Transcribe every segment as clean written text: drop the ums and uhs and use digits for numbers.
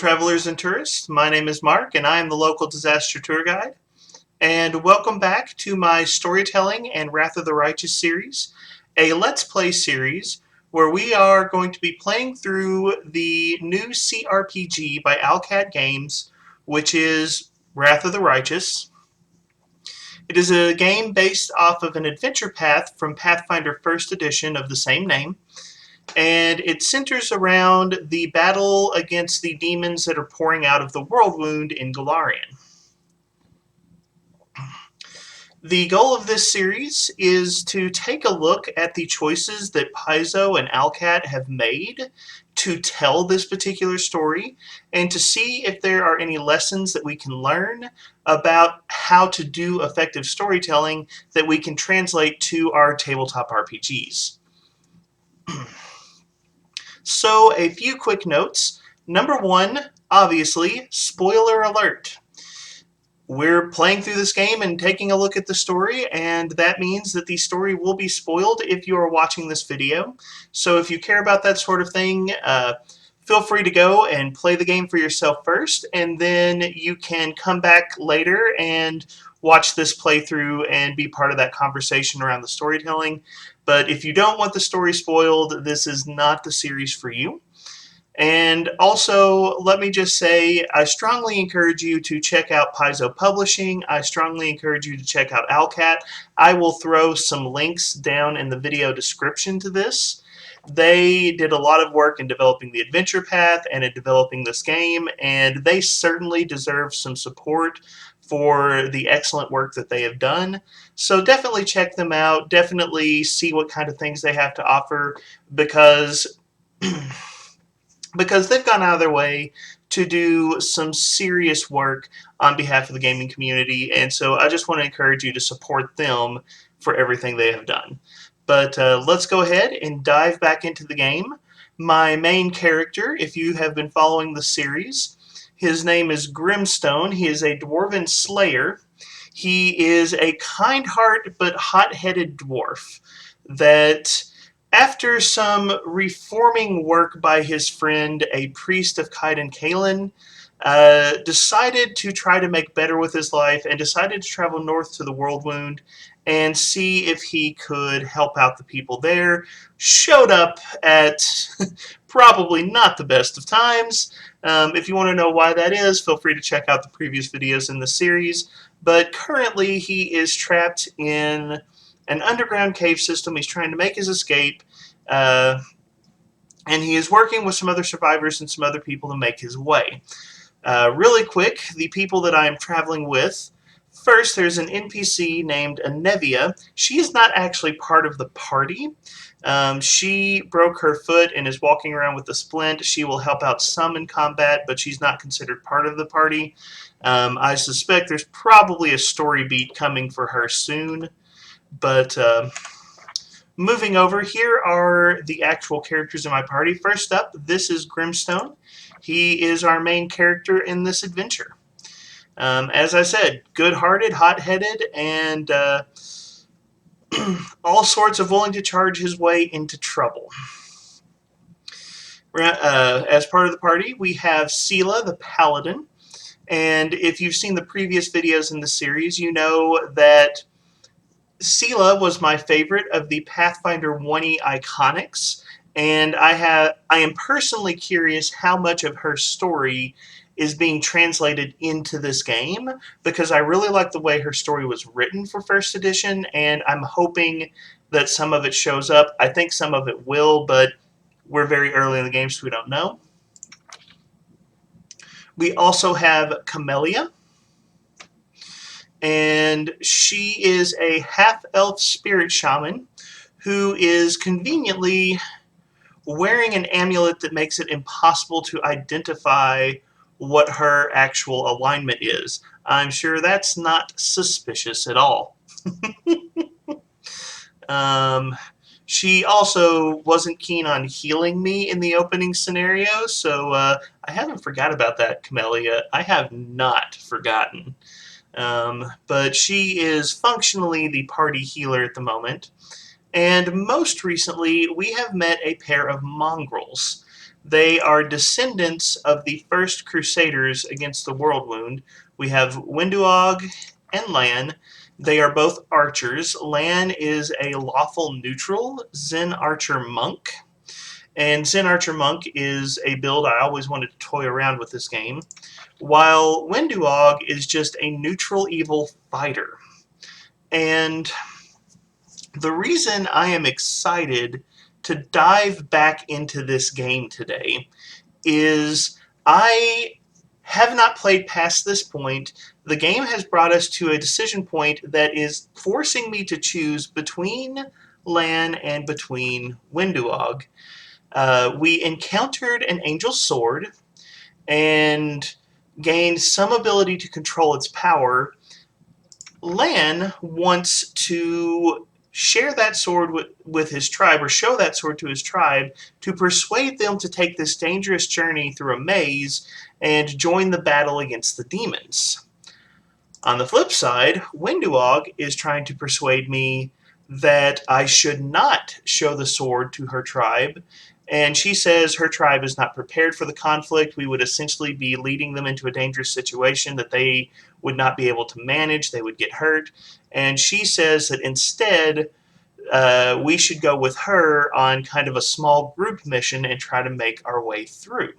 travelers and tourists. My name is Mark, and I am the local disaster tour guide. And welcome back to my Storytelling and Wrath of the Righteous series, a Let's Play series where we are going to be playing through the new CRPG by Owlcat Games, which is Wrath of the Righteous. It is a game based off of an adventure path from Pathfinder 1st edition of the same name. And it centers around the battle against the demons that are pouring out of the World Wound in Golarion. The goal of this series is to take a look at the choices that Paizo and Owlcat have made to tell this particular story, and to see if there are any lessons that we can learn about how to do effective storytelling that we can translate to our tabletop RPGs. So, a few quick notes. Number one, obviously, spoiler alert. We're playing through this game and taking a look at the story, and that means that the story will be spoiled if you are watching this video. So if you care about that sort of thing, feel free to go and play the game for yourself first, and then you can come back later and watch this playthrough and be part of that conversation around the storytelling. But if you don't want the story spoiled, this is not the series for you. And also, let me just say, I strongly encourage you to check out Paizo Publishing. I strongly encourage you to check out Owlcat. I will throw some links down in the video description to this. They did a lot of work in developing the adventure path and in developing this game, and they certainly deserve some support for the excellent work that they have done. So definitely check them out. Definitely see what kind of things they have to offer, because they've gone out of their way to do some serious work on behalf of the gaming community, and so I just want to encourage you to support them for everything they have done. But let's go ahead and dive back into the game. My main character, if you have been following the series, his name is Grymstone. He is a dwarven slayer. He is a kind heart but hot-headed dwarf that, after some reforming work by his friend, a priest of Kaiden Kalen, decided to try to make better with his life and decided to travel north to the World Wound and see if he could help out the people there. Showed up at probably not the best of times. If you want to know why that is, feel free to check out the previous videos in the series. But currently he is trapped in an underground cave system. He's trying to make his escape, and he is working with some other survivors and some other people to make his way. Really quick, the people that I am traveling with. First, there's an NPC named Anevia. She is not actually part of the party. She broke her foot and is walking around with a splint. She will help out some in combat, but she's not considered part of the party. I suspect there's probably a story beat coming for her soon. But moving over, here are the actual characters in my party. First up, this is Grymstone. He is our main character in this adventure. As I said, good-hearted, hot-headed, and all sorts of willing to charge his way into trouble. As part of the party, we have Sela, the paladin. And if you've seen the previous videos in the series, you know that Sela was my favorite of the Pathfinder 1E iconics, and I am personally curious how much of her story is being translated into this game, because I really like the way her story was written for first edition, and I'm hoping that some of it shows up. I think some of it will, but we're very early in the game, so we don't know. We also have Camellia, and she is a half-elf spirit shaman who is conveniently wearing an amulet that makes it impossible to identify what her actual alignment is. I'm sure that's not suspicious at all. She also wasn't keen on healing me in the opening scenario, so I haven't forgot about that, Camellia. I have not forgotten. But she is functionally the party healer at the moment. And most recently, we have met a pair of mongrels. They are descendants of the first Crusaders against the World Wound. We have Wenduog and Lan. They are both archers. Lan is a lawful neutral Zen Archer Monk. And Zen Archer Monk is a build I always wanted to toy around with this game, while Wenduog is just a neutral evil fighter. And the reason I am excited to dive back into this game today is I have not played past this point. The game has brought us to a decision point that is forcing me to choose between Lan and between Wenduog. We encountered an angel sword and gained some ability to control its power. Lan wants to share that sword with his tribe, or show that sword to his tribe, to persuade them to take this dangerous journey through a maze and join the battle against the demons. On the flip side, Wenduog is trying to persuade me that I should not show the sword to her tribe, and she says her tribe is not prepared for the conflict. We would essentially be leading them into a dangerous situation that they would not be able to manage. They would get hurt. And she says that instead, we should go with her on kind of a small group mission and try to make our way through.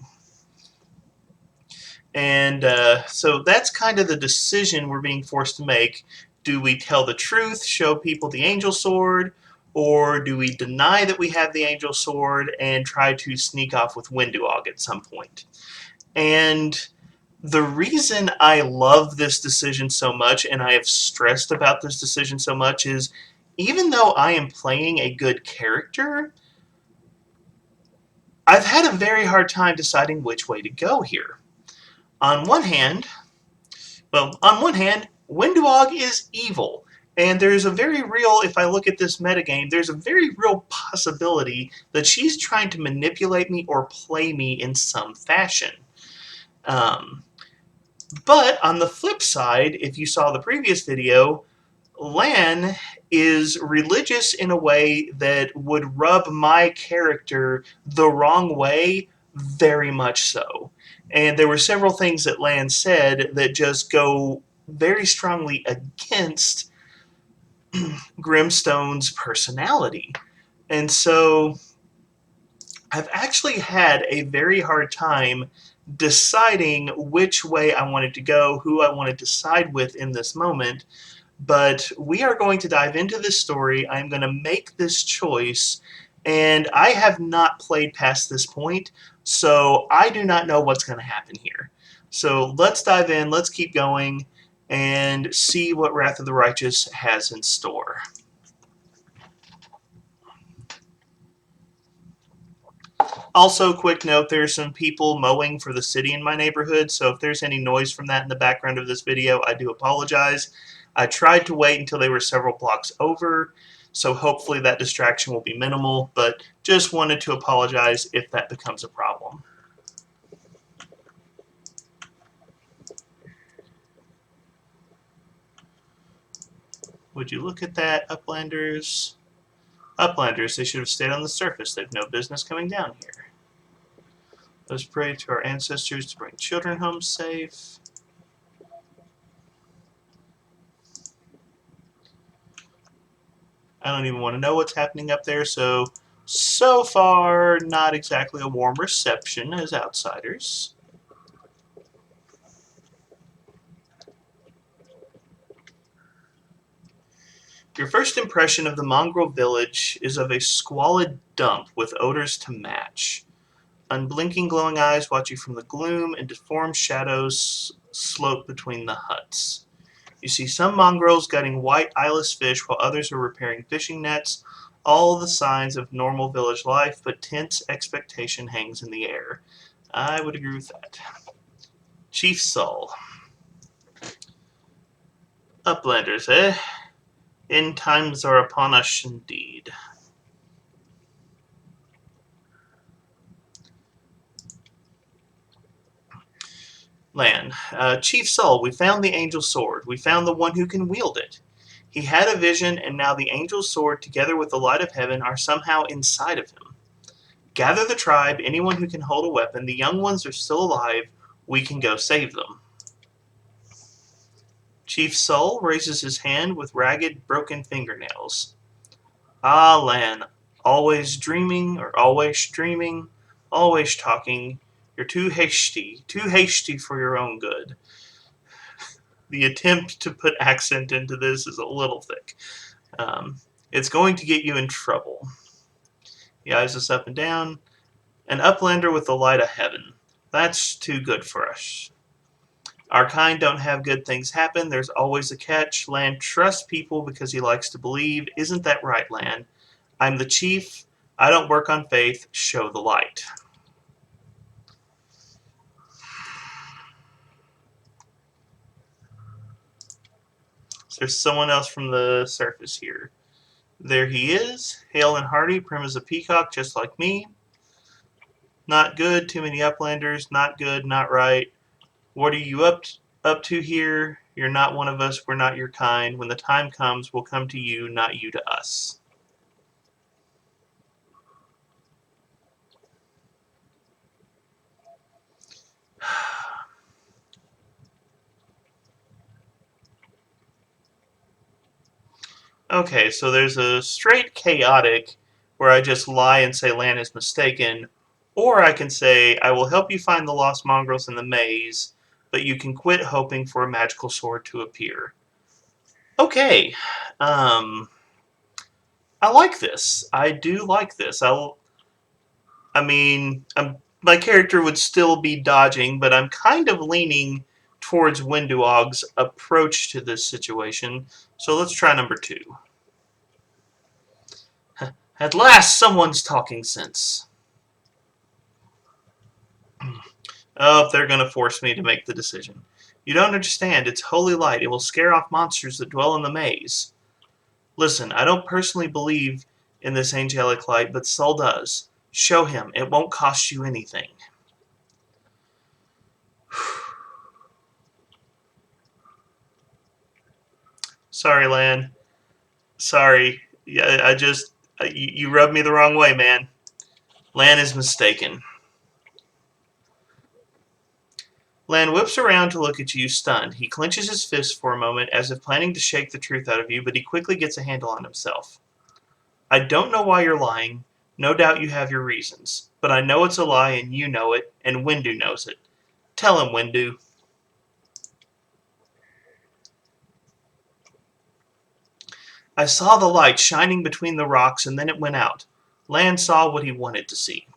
And so that's kind of the decision we're being forced to make. Do we tell the truth, show people the angel sword, or do we deny that we have the angel sword and try to sneak off with Wenduog at some point? And the reason I love this decision so much, and I have stressed about this decision so much, is even though I am playing a good character, I've had a very hard time deciding which way to go here. On one hand, Wenduog is evil. And there's a very real, if I look at this metagame, there's a very real possibility that she's trying to manipulate me or play me in some fashion. But on the flip side, if you saw the previous video, Lan is religious in a way that would rub my character the wrong way, very much so. And there were several things that Lan said that just go very strongly against Grymstone's personality. And so I've actually had a very hard time deciding which way I wanted to go, who I wanted to side with in this moment. But we are going to dive into this story. I'm going to make this choice, and I have not played past this point, so I do not know what's going to happen here. So let's dive in, let's keep going, and see what Wrath of the Righteous has in store. Also, quick note, there's some people mowing for the city in my neighborhood, so if there's any noise from that in the background of this video, I do apologize. I tried to wait until they were several blocks over, so hopefully that distraction will be minimal, but just wanted to apologize if that becomes a problem. Would you look at that, Uplanders? Uplanders, they should have stayed on the surface. They have no business coming down here. Let's pray to our ancestors to bring children home safe. I don't even want to know what's happening up there, so far, not exactly a warm reception as outsiders. Your first impression of the mongrel village is of a squalid dump with odors to match. Unblinking glowing eyes watch you from the gloom, and deformed shadows slope between the huts. You see some mongrels gutting white eyeless fish while others are repairing fishing nets. All the signs of normal village life, but tense expectation hangs in the air. I would agree with that. Chief Sol. Uplanders, eh? End times are upon us indeed. Lan, Chief Sol, we found the angel sword. We found the one who can wield it. He had a vision, and now the angel sword, together with the light of heaven, are somehow inside of him. Gather the tribe, anyone who can hold a weapon. The young ones are still alive. We can go save them. Chief Soul raises his hand with ragged, broken fingernails. Ah, Lan, always dreaming or always dreaming, always talking. You're too hasty for your own good. The attempt to put accent into this is a little thick. Um, it's going to get you in trouble. He eyes us up and down. An uplander with the light of heaven. That's too good for us. Our kind don't have good things happen. There's always a catch. Lan trusts people because he likes to believe. Isn't that right, Lan? I'm the chief. I don't work on faith. Show the light. So there's someone else from the surface here. There he is. Hale and hearty, prim as a peacock, just like me. Not good. Too many uplanders. Not good. Not right. What are you up to here? You're not one of us. We're not your kind. When the time comes, we'll come to you, not you to us. Okay, so there's a straight chaotic where I just lie and say Lan is mistaken, or I can say I will help you find the lost mongrels in the maze, but you can quit hoping for a magical sword to appear. Okay, I like this. I do like this. My character would still be dodging, but I'm kind of leaning towards Winduog's approach to this situation. So let's try number 2. At last, someone's talking sense. Oh, they're going to force me to make the decision. You don't understand. It's holy light. It will scare off monsters that dwell in the maze. Listen, I don't personally believe in this angelic light, but Sol does. Show him. It won't cost you anything. Sorry, Lan. Sorry. Yeah, you rubbed me the wrong way, man. Lan is mistaken. Lan whips around to look at you, stunned. He clenches his fist for a moment, as if planning to shake the truth out of you, but he quickly gets a handle on himself. I don't know why you're lying. No doubt you have your reasons. But I know it's a lie, and you know it, and Windu knows it. Tell him, Windu. I saw the light shining between the rocks, and then it went out. Lan saw what he wanted to see.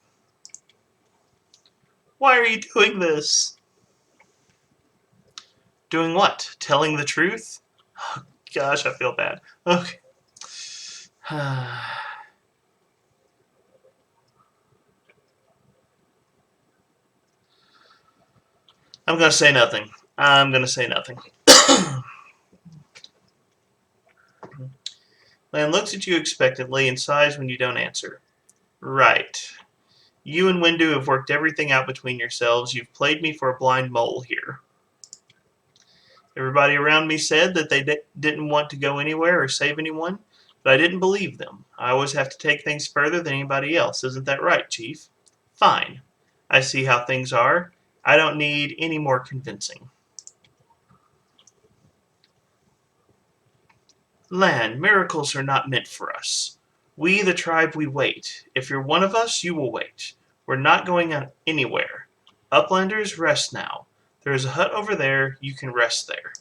Why are you doing this? Doing what? Telling the truth? Oh, gosh, I feel bad. Okay. I'm going to say nothing. I'm going to say nothing. Lan looks at you expectantly and sighs when you don't answer. Right. You and Windu have worked everything out between yourselves. You've played me for a blind mole here. Everybody around me said that they didn't want to go anywhere or save anyone, but I didn't believe them. I always have to take things further than anybody else. Isn't that right, Chief? Fine. I see how things are. I don't need any more convincing. Lan, miracles are not meant for us. We, the tribe, we wait. If you're one of us, you will wait. We're not going anywhere. Uplanders, rest now. There is a hut over there. You can rest there.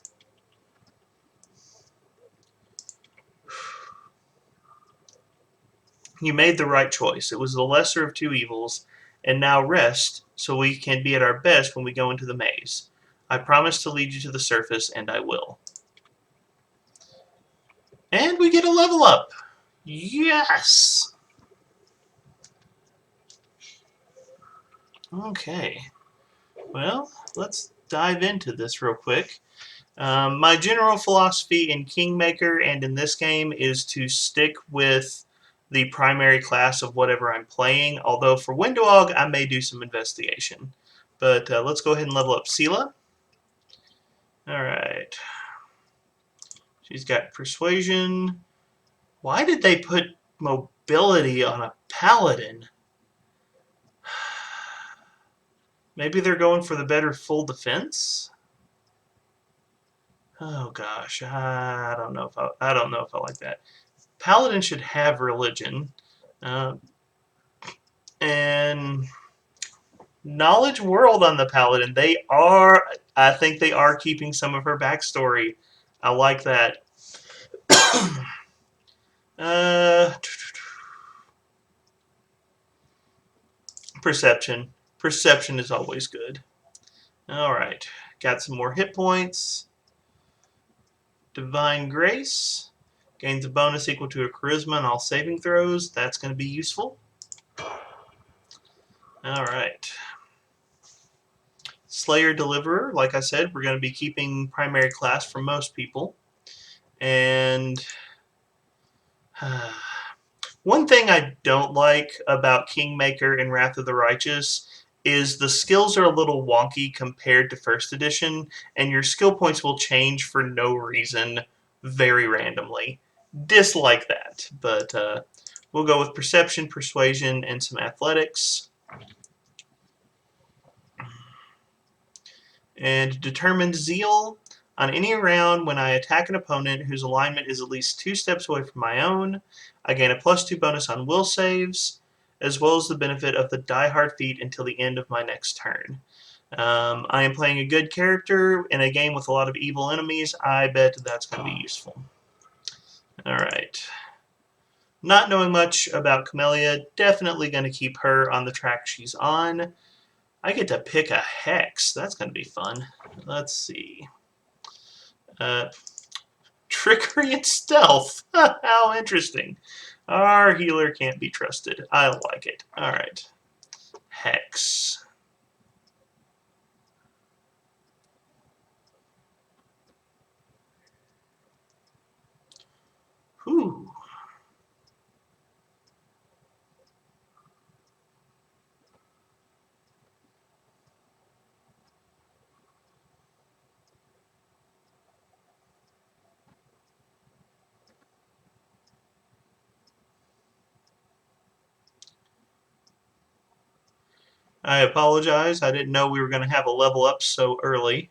You made the right choice. It was the lesser of two evils. And now rest, so we can be at our best when we go into the maze. I promise to lead you to the surface, and I will. And we get a level up. Yes! Okay. Well, let's dive into this real quick. My general philosophy in Kingmaker and in this game is to stick with the primary class of whatever I'm playing, although for Winduog I may do some investigation. But let's go ahead and level up Sela. Alright. She's got Persuasion. Why did they put Mobility on a Paladin? Maybe they're going for the better full defense? Oh gosh, I don't know if I don't know if I like that. Paladin should have religion, uh, and knowledge world on the Paladin. They are, I think they are keeping some of her backstory. I like that. uh, Perception. Perception is always good. All right, got some more hit points. Divine Grace gains a bonus equal to a charisma on all saving throws. That's going to be useful. All right. Slayer Deliverer, like I said, we're going to be keeping primary class for most people. And one thing I don't like about Kingmaker and Wrath of the Righteous is the skills are a little wonky compared to first edition, and your skill points will change for no reason very randomly. Dislike that, but we'll go with Perception, Persuasion, and some Athletics. And Determined Zeal. On any round when I attack an opponent whose alignment is at least 2 steps away from my own, I gain a +2 bonus on will saves, as well as the benefit of the Die Hard feat until the end of my next turn. I am playing a good character in a game with a lot of evil enemies. I bet that's going to be useful. Alright. Not knowing much about Camellia, definitely going to keep her on the track she's on. I get to pick a Hex. That's going to be fun. Let's see. Trickery and Stealth. How interesting. Our healer can't be trusted. I like it. Alright. Hex. Whew. I apologize. I didn't know we were going to have a level up so early.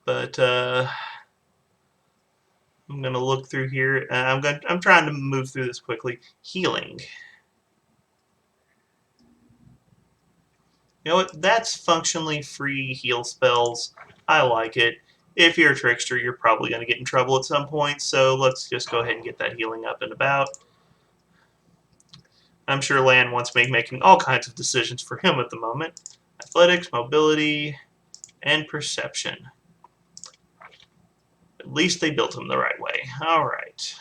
But I'm going to look through here. I'm trying to move through this quickly. Healing. You know what? That's functionally free heal spells. I like it. If you're a trickster, you're probably going to get in trouble at some point, so let's just go ahead and get that healing up and about. I'm sure Lan wants me making all kinds of decisions for him at the moment. Athletics, mobility, and perception. At least they built him the right way. All right.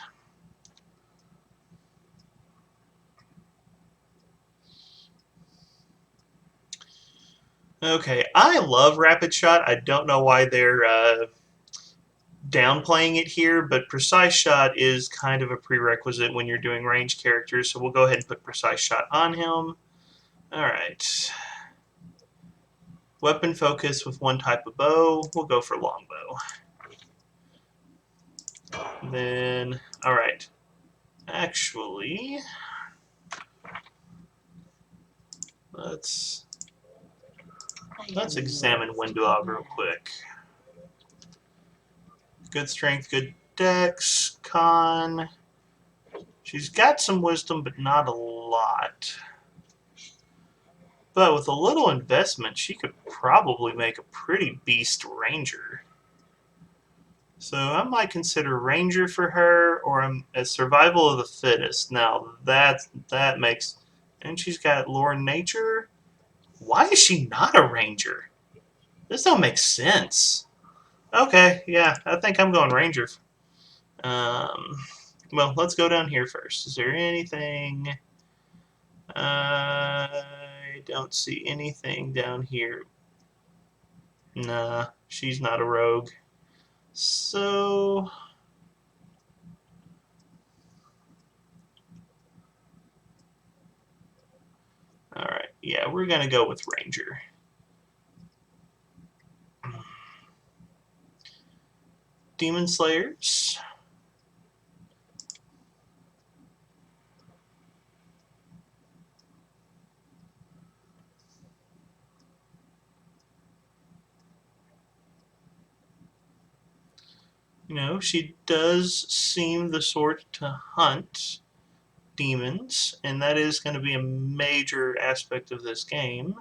Okay, I love Rapid Shot. I don't know why they're downplaying it here, but Precise Shot is kind of a prerequisite when you're doing ranged characters, so we'll go ahead and put Precise Shot on him. Alright. Weapon focus with one type of bow. We'll go for longbow. Then, alright. Actually, let's examine Windwall real quick. Good strength, good dex, con. She's got some wisdom, but not a lot. But with a little investment, she could probably make a pretty beast ranger. So I might consider ranger for her, or a survival of the fittest. Now that makes, and she's got lore nature. Why is she not a ranger? This don't make sense. Okay, yeah, I think I'm going ranger. Well, let's go down here first. Is there anything? I don't see anything down here. Nah, she's not a rogue. So, alright, yeah, we're gonna go with Ranger. Demon Slayers. You know, she does seem the sort to hunt demons, and that is going to be a major aspect of this game.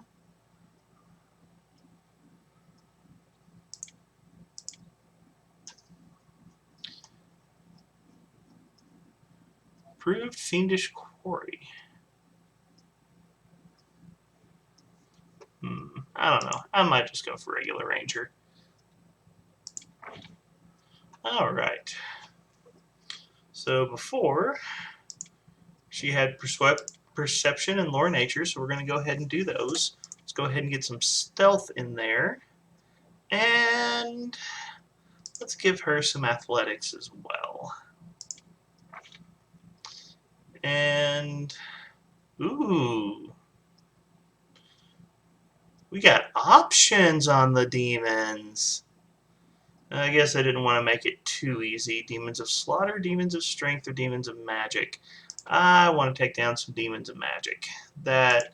Proved fiendish quarry. I don't know. I might just go for regular ranger. All right. So before, she had perception and lore nature, so we're going to go ahead and do those. Let's go ahead and get some stealth in there. And let's give her some athletics as well. And, ooh, we got options on the demons. I guess I didn't want to make it too easy. Demons of slaughter, demons of strength, or demons of magic. I want to take down some demons of magic. That.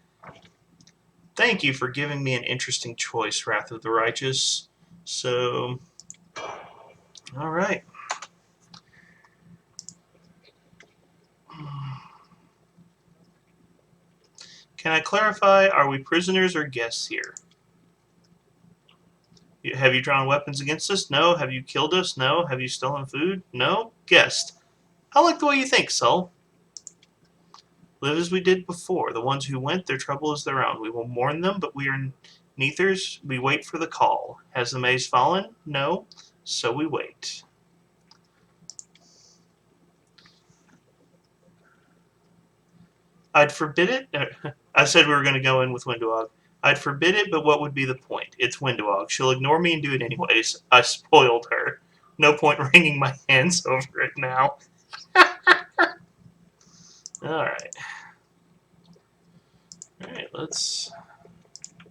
Thank you for giving me an interesting choice, Wrath of the Righteous. So, all right. Can I clarify, are we prisoners or guests here? Have you drawn weapons against us? No. Have you killed us? No. Have you stolen food? No. Guest. I like the way you think, Sol. Live as we did before. The ones who went, their trouble is their own. We will mourn them, but we are neithers. We wait for the call. Has the maze fallen? No. So we wait. I'd forbid it. I said we were going to go in with Windowog. I'd forbid it, but what would be the point? It's Windowog. She'll ignore me and do it anyways. I spoiled her. No point wringing my hands over it now. Alright. Alright, let's...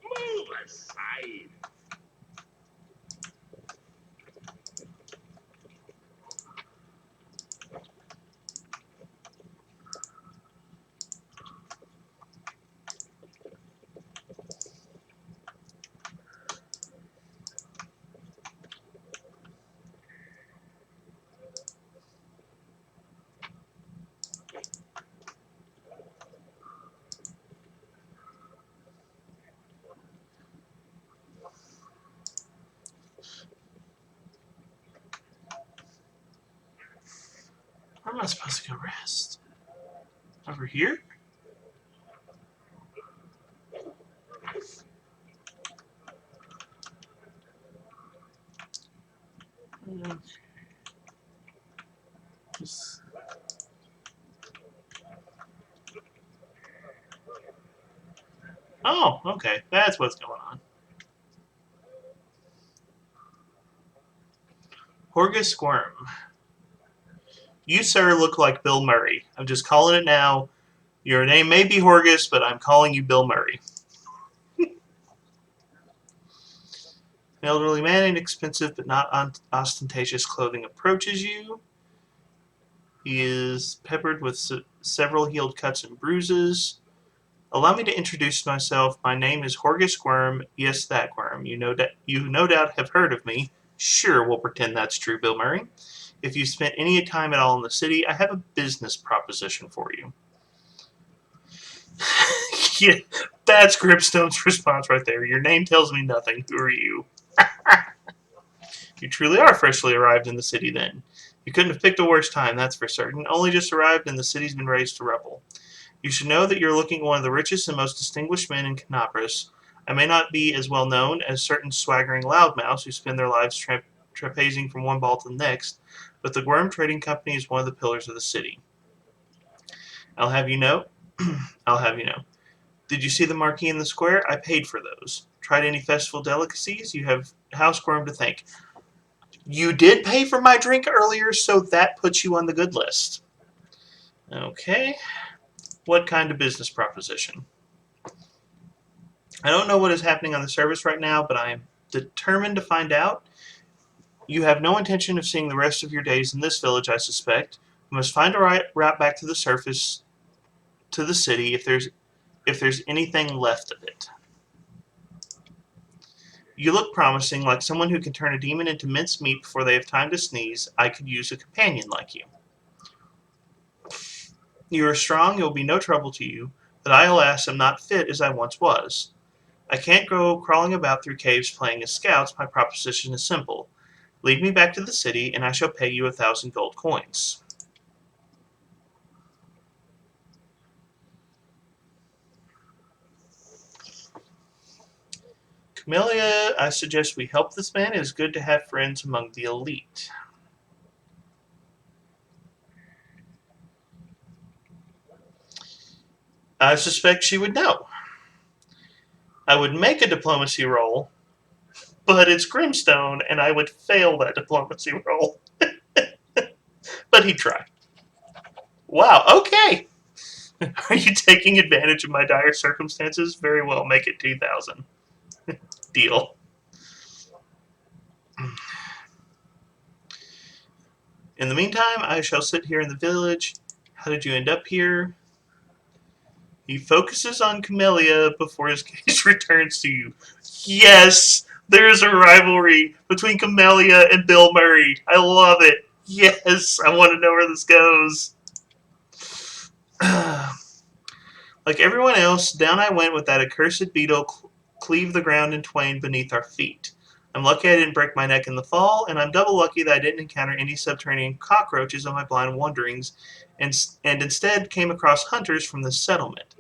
Move aside. Where am I supposed to go rest? Over here? Oh, okay. That's what's going on. Horgus Squirm. You, sir, look like Bill Murray. I'm just calling it now. Your name may be Horgus, but I'm calling you Bill Murray. An elderly man in expensive but not ostentatious clothing approaches you. He is peppered with several healed cuts and bruises. Allow me to introduce myself. My name is Horgus Squirm. Yes, that Squirm. You no doubt have heard of me. Sure, we'll pretend that's true, Bill Murray. If you've spent any time at all in the city, I have a business proposition for you. Yeah, that's Grymstone's response right there. Your name tells me nothing. Who are you? You truly are freshly arrived in the city, then. You couldn't have picked a worse time, that's for certain. Only just arrived, and the city's been razed to rubble. You should know that you're looking at one of the richest and most distinguished men in Canopus. I may not be as well known as certain swaggering loudmouths who spend their lives trapezing from one ball to the next, but the Worm Trading Company is one of the pillars of the city. I'll have you know. I'll have you know. Did you see the marquee in the square? I paid for those. Tried any festival delicacies? You have house Worm to thank. You did pay for my drink earlier, so that puts you on the good list. Okay. What kind of business proposition? I don't know what is happening on the service right now, but I am determined to find out. You have no intention of seeing the rest of your days in this village, I suspect. We must find a route back to the surface, to the city, if there's anything left of it. You look promising, like someone who can turn a demon into mincemeat before they have time to sneeze. I could use a companion like you. You are strong, it will be no trouble to you, but I, alas, am not fit as I once was. I can't go crawling about through caves playing as scouts. My proposition is simple. Lead me back to the city, and I shall pay you 1,000 gold coins. Camellia, I suggest we help this man. It is good to have friends among the elite. I suspect she would know. I would make a diplomacy roll, but it's Grymstone, and I would fail that diplomacy roll. But he'd try. Wow, okay. Are you taking advantage of my dire circumstances? Very well, make it 2,000. Deal. In the meantime, I shall sit here in the village. How did you end up here? He focuses on Camellia before his gaze returns to you. Yes, there's a rivalry between Camellia and Bill Murray. I love it. Yes, I want to know where this goes. Like everyone else, down I went with that accursed beetle cleave the ground in twain beneath our feet. I'm lucky I didn't break my neck in the fall, and I'm double lucky that I didn't encounter any subterranean cockroaches on my blind wanderings, and instead came across hunters from the settlement.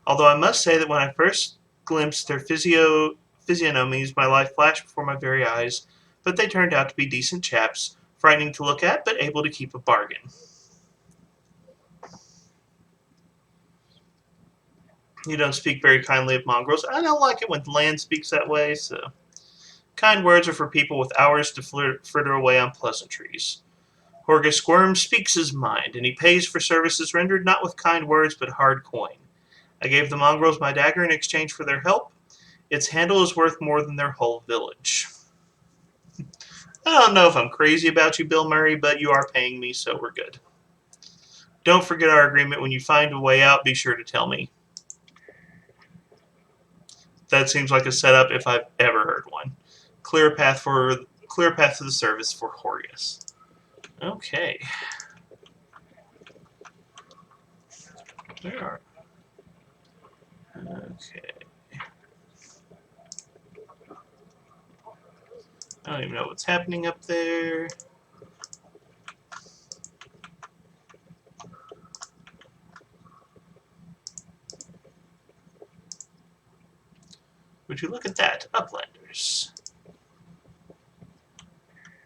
Although I must say that when I first glimpsed their physiognomies, my life flashed before my very eyes, but they turned out to be decent chaps, frightening to look at, but able to keep a bargain. You don't speak very kindly of mongrels. I don't like it when land speaks that way, so. Kind words are for people with hours to fritter away on pleasantries. Horgus Squirm speaks his mind, and he pays for services rendered not with kind words but hard coin. I gave the mongrels my dagger in exchange for their help. Its handle is worth more than their whole village. I don't know if I'm crazy about you, Bill Murray, but you are paying me, so we're good. Don't forget our agreement. When you find a way out, be sure to tell me. That seems like a setup if I've ever heard one. Clear path to the service for Horgus. Okay. There are. Okay. I don't even know what's happening up there. Would you look at that, Uplanders?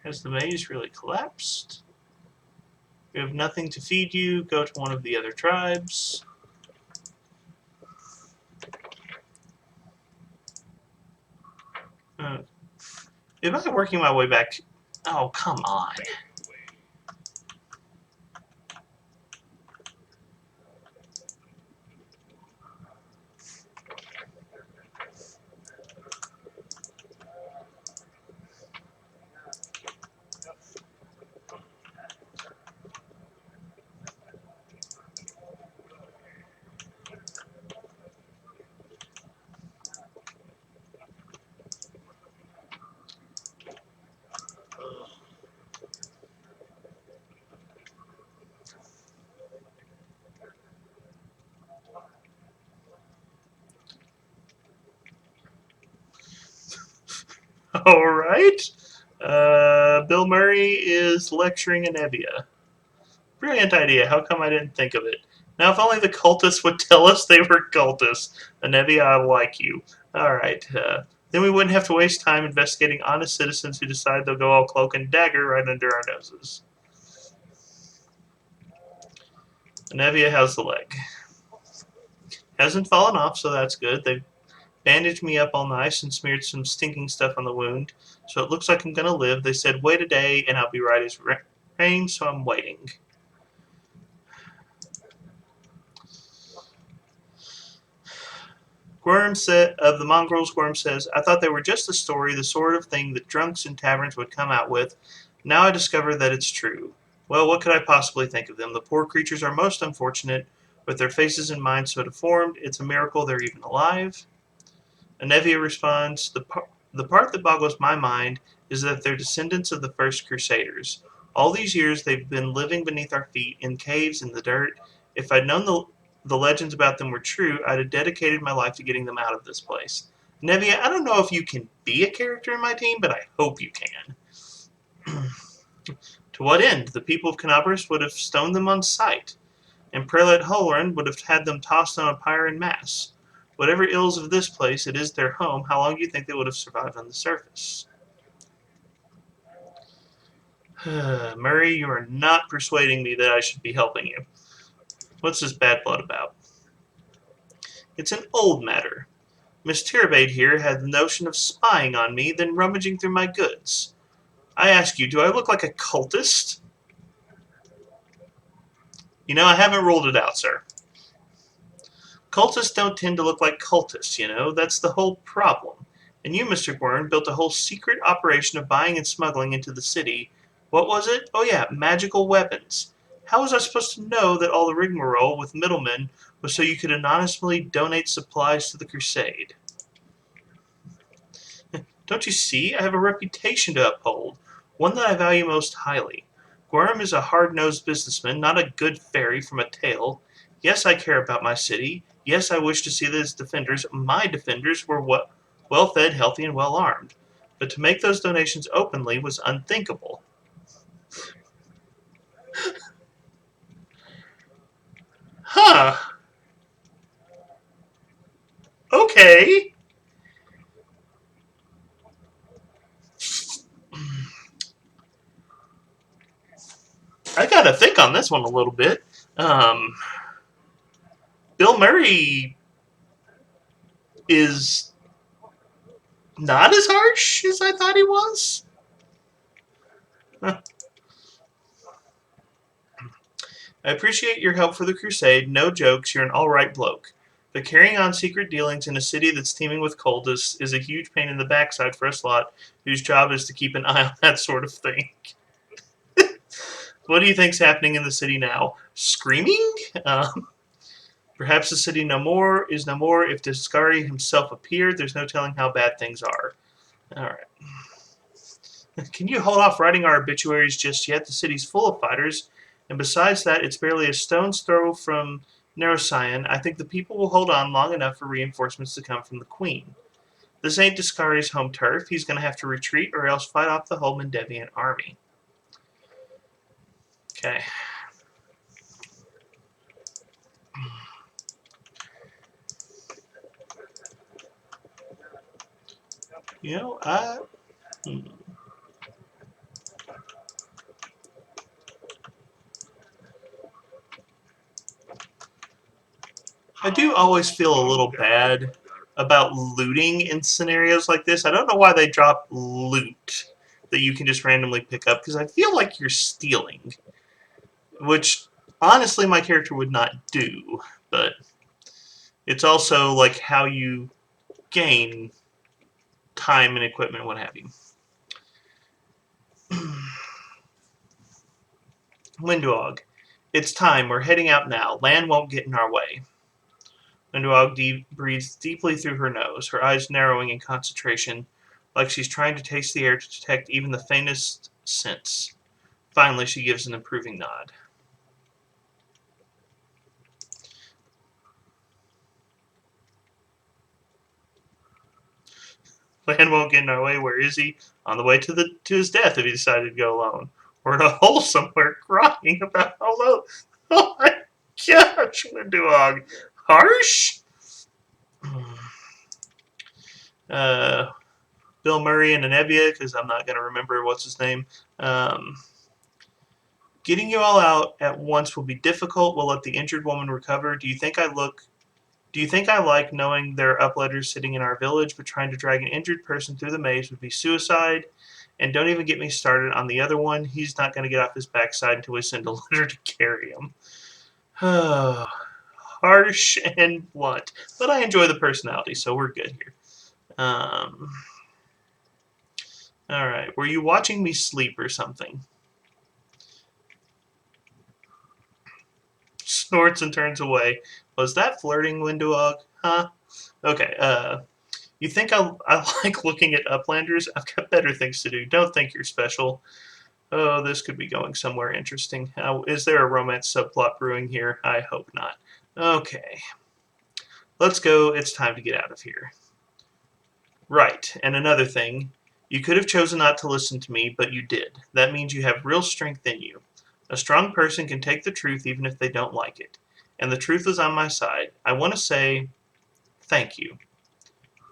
Has the maze really collapsed? You have nothing to feed you. Go to one of the other tribes. Uh, am I working my way back? Oh, come on. All right. Bill Murray is lecturing Anevia. Brilliant idea. How come I didn't think of it? Now, if only the cultists would tell us they were cultists. Anevia, I like you. All right. Then we wouldn't have to waste time investigating honest citizens who decide they'll go all cloak and dagger right under our noses. Anevia, how's the leg? Hasn't fallen off, so that's good. They've bandaged me up all nice and smeared some stinking stuff on the wound, so it looks like I'm gonna live. They said wait a day and I'll be right as rain, so I'm waiting. Squirm of the mongrel Squirm says, I thought they were just a story, the sort of thing that drunks in taverns would come out with. Now I discover that it's true. Well, what could I possibly think of them? The poor creatures are most unfortunate, with their faces and minds so deformed. It's a miracle they're even alive. Anevia responds, The part that boggles my mind is that they're descendants of the first Crusaders. All these years they've been living beneath our feet, in caves, in the dirt. If I'd known the legends about them were true, I'd have dedicated my life to getting them out of this place. Nevia, I don't know if you can be a character in my team, but I hope you can. To what end? The people of Canabris would have stoned them on sight, and Prelate Holleran would have had them tossed on a pyre in mass. Whatever ills of this place, it is their home. How long do you think they would have survived on the surface? Murray, you are not persuading me that I should be helping you. What's this bad blood about? It's an old matter. Miss Tirabade here had the notion of spying on me, then rummaging through my goods. I ask you, do I look like a cultist? You know, I haven't ruled it out, sir. Cultists don't tend to look like cultists, you know. That's the whole problem. And you, Mr. Gwern, built a whole secret operation of buying and smuggling into the city. What was it? Oh, yeah, magical weapons. How was I supposed to know that all the rigmarole with middlemen was so you could anonymously donate supplies to the crusade? Don't you see? I have a reputation to uphold, one that I value most highly. Gorham is a hard-nosed businessman, not a good fairy from a tale. Yes, I care about my city. Yes, I wish to see that its defenders, my defenders, were well-fed, healthy, and well-armed. But to make those donations openly was unthinkable. Huh. Okay. I gotta think on this one a little bit. Um, Bill Murray is not as harsh as I thought he was. I appreciate your help for the crusade. No jokes, you're an alright bloke. But carrying on secret dealings in a city that's teeming with cultists is a huge pain in the backside for us lot, whose job is to keep an eye on that sort of thing. What do you think's happening in the city now? Screaming? Perhaps the city no more is no more. If Discari himself appeared, there's no telling how bad things are. Alright. Can you hold off writing our obituaries just yet? The city's full of fighters, and besides that, it's barely a stone's throw from Neuroscion. I think the people will hold on long enough for reinforcements to come from the Queen. This ain't Discari's home turf. He's going to have to retreat or else fight off the whole Mendevian army. Okay. You know, I do always feel a little bad about looting in scenarios like this. I don't know why they drop loot that you can just randomly pick up, because I feel like you're stealing, which honestly my character would not do, but it's also like how you gain time and equipment, what have you. Windwog, it's time. We're heading out now. Land won't get in our way. Windwog breathes deeply through her nose, her eyes narrowing in concentration, like she's trying to taste the air to detect even the faintest sense. Finally, she gives an approving nod. Land won't get in our way. Where is he? On the way to his death if he decided to go alone. Or in a hole somewhere crying about how low. Oh my gosh, Windwog. Harsh? Uh, Bill Murray and Anevia, because I'm not going to remember what's his name. Getting you all out at once will be difficult. We'll let the injured woman recover. Do you think I like knowing there are upletters sitting in our village, but trying to drag an injured person through the maze would be suicide? And don't even get me started on the other one. He's not going to get off his backside until we send a litter to carry him. Harsh and blunt. But I enjoy the personality, so we're good here. Alright. Were you watching me sleep or something? Snorts and turns away. Was that flirting, Windowog? Huh? Okay, You think I like looking at Uplanders? I've got better things to do. Don't think you're special. Oh, this could be going somewhere interesting. Is there a romance subplot brewing here? I hope not. Okay, let's go. It's time to get out of here. Right, and another thing. You could have chosen not to listen to me, but you did. That means you have real strength in you. A strong person can take the truth even if they don't like it. And the truth is on my side. I want to say thank you.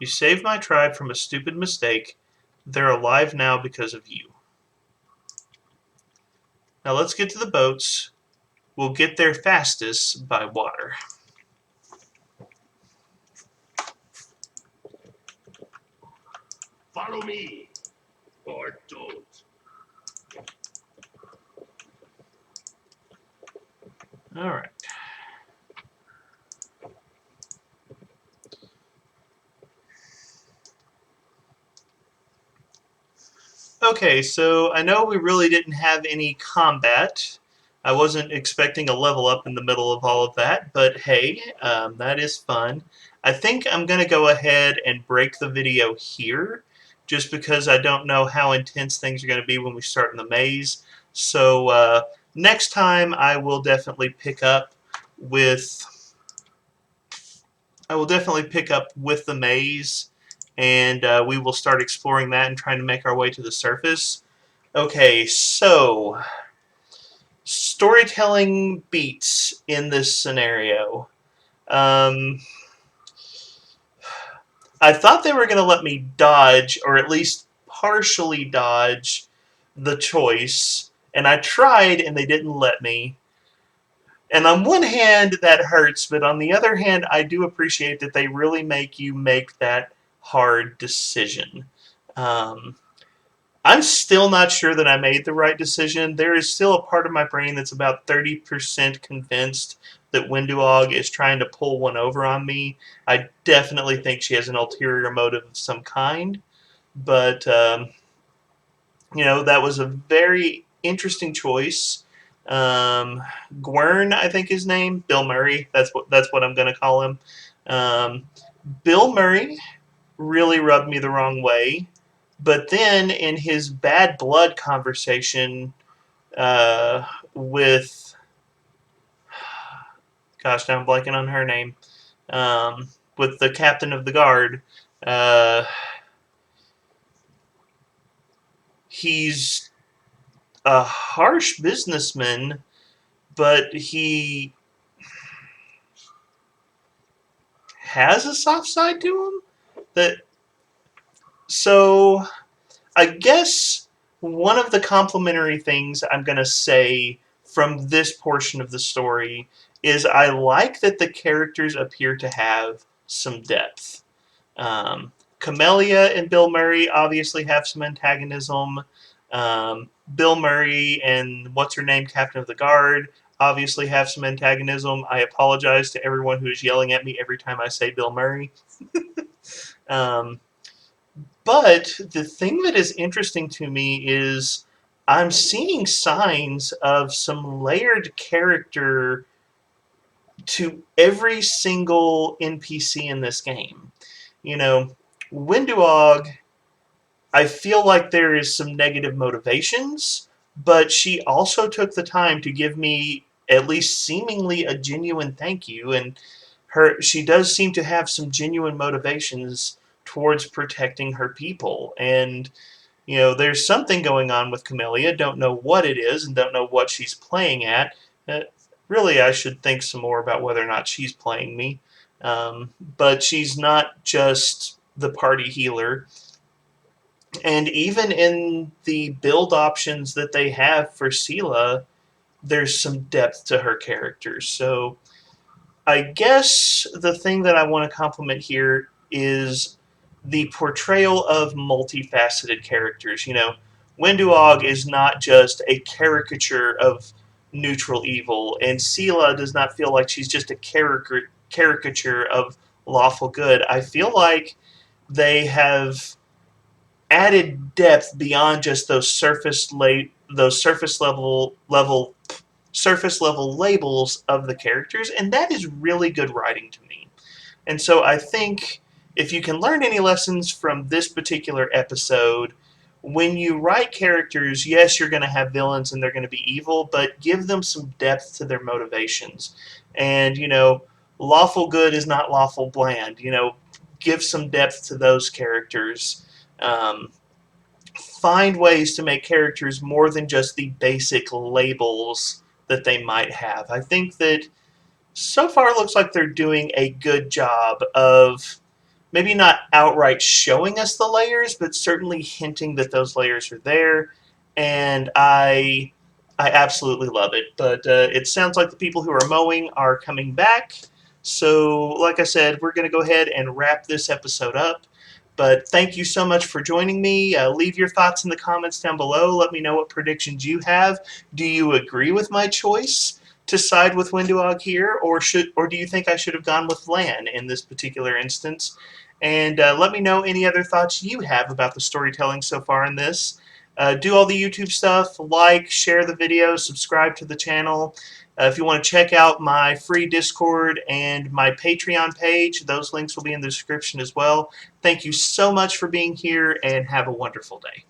You saved my tribe from a stupid mistake. They're alive now because of you. Now let's get to the boats. We'll get there fastest by water. Follow me, or don't. All right. Okay, so I know we really didn't have any combat. I wasn't expecting a level up in the middle of all of that, but hey, that is fun. I think I'm going to go ahead and break the video here, just because I don't know how intense things are going to be when we start in the maze. So next time I will definitely pick up with the maze, and we will start exploring that and trying to make our way to the surface. Okay, so storytelling beats in this scenario. Um, I thought they were going to let me dodge, or at least partially dodge, the choice, and I tried, and they didn't let me. And on one hand, that hurts, but on the other hand, I do appreciate that they really make you make that hard decision. Um, I'm still not sure that I made the right decision. There is still a part of my brain that's about 30% convinced that Winduog is trying to pull one over on me. I definitely think she has an ulterior motive of some kind, but that was a very interesting choice. Gwern, I think his name, Bill Murray. That's what I'm going to call him. Um, Bill Murray really rubbed me the wrong way. But then in his bad blood conversation with, gosh, now I'm blanking on her name, with the captain of the guard, uh, he's a harsh businessman, but he has a soft side to him. That so I guess one of the complimentary things I'm going to say from this portion of the story is I like that the characters appear to have some depth. Camellia and Bill Murray obviously have some antagonism. Bill Murray and what's her name, Captain of the Guard, obviously have some antagonism. I apologize to everyone who is yelling at me every time I say Bill Murray. Um, but the thing that is interesting to me is I'm seeing signs of some layered character to every single NPC in this game. You know, Winduog, I feel like there is some negative motivations, but she also took the time to give me at least seemingly a genuine thank you, and she does seem to have some genuine motivations towards protecting her people. And there's something going on with Camellia. Don't know what it is and don't know what she's playing at. Uh, Really, I should think some more about whether or not she's playing me. But she's not just the party healer. And even in the build options that they have for Sela, there's some depth to her character. So I guess the thing that I want to compliment here is the portrayal of multifaceted characters. Winduog is not just a caricature of neutral evil, and Sela does not feel like she's just a caricature of lawful good. I feel like they have added depth beyond just those surface level labels of the characters, and that is really good writing to me. And so I think if you can learn any lessons from this particular episode, when you write characters, yes, you're going to have villains and they're going to be evil, but give them some depth to their motivations. And, lawful good is not lawful bland. Give some depth to those characters. Um, find ways to make characters more than just the basic labels that they might have. I think that so far it looks like they're doing a good job of maybe not outright showing us the layers, but certainly hinting that those layers are there. And I absolutely love it. But it sounds like the people who are mowing are coming back. So, like I said, we're going to go ahead and wrap this episode up. But thank you so much for joining me. Leave your thoughts in the comments down below. Let me know what predictions you have. Do you agree with my choice to side with Windowog here, or do you think I should have gone with Lan in this particular instance? And let me know any other thoughts you have about the storytelling so far in this. Do all the YouTube stuff, like, share the video, subscribe to the channel. If you want to check out my free Discord and my Patreon page, those links will be in the description as well. Thank you so much for being here, and have a wonderful day.